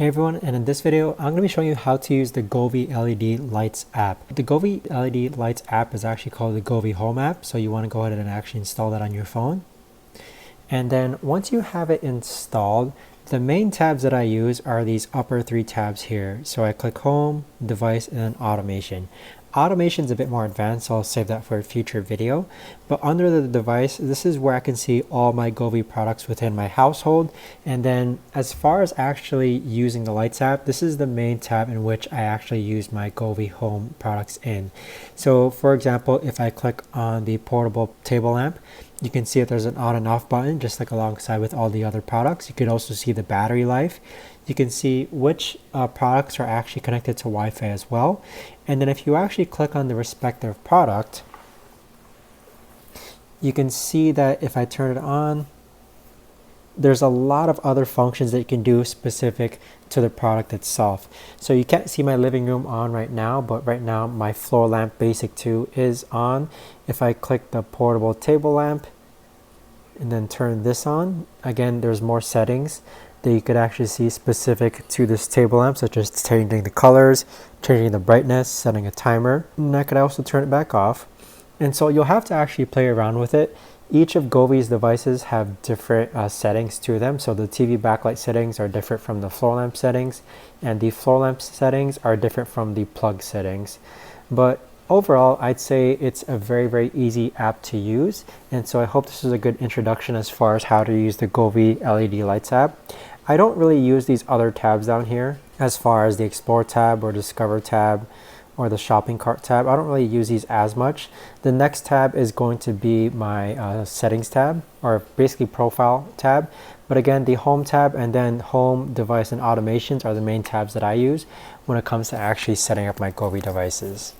Hey everyone, and in this video, I'm going to be showing you how to use the Govee LED Lights app. The Govee LED Lights app is actually called the Govee Home app, so you want to go ahead and actually install that on your phone. And then once you have it installed, the main tabs that I use are these upper three tabs here. So I click Home, Device, and then Automation. Automation is a bit more advanced, so I'll save that for a future video. But under the device, this is where I can see all my Govee products within my household. And then as far as actually using the Lights app, this is the main tab in which I actually use my Govee Home products in. So for example, if I click on the portable table lamp, you can see that there's an on and off button just like alongside with all the other products. You can also see the battery life. You can see which products are actually connected to Wi-Fi as well. And then if you actually click on the respective product, you can see that if I turn it on, there's a lot of other functions that you can do specific to the product itself. So you can't see my living room on right now, but right now my floor lamp basic 2 is on. If I click the portable table lamp and then turn this on, again, there's more settings that you could actually see specific to this table lamp, such as changing the colors, changing the brightness, setting a timer. And I could also turn it back off. And so you'll have to actually play around with it. Each of Govee's devices have different settings to them. So the TV backlight settings are different from the floor lamp settings, and the floor lamp settings are different from the plug settings. But overall, I'd say it's a very, very easy app to use. And so I hope this is a good introduction as far as how to use the Govee LED Lights app. I don't really use these other tabs down here as far as the Explore tab or Discover tab or the Shopping Cart tab. I don't really use these as much. The next tab is going to be my Settings tab, or basically Profile tab. But again, the Home tab and then Home, Device, and Automations are the main tabs that I use when it comes to actually setting up my Govee devices.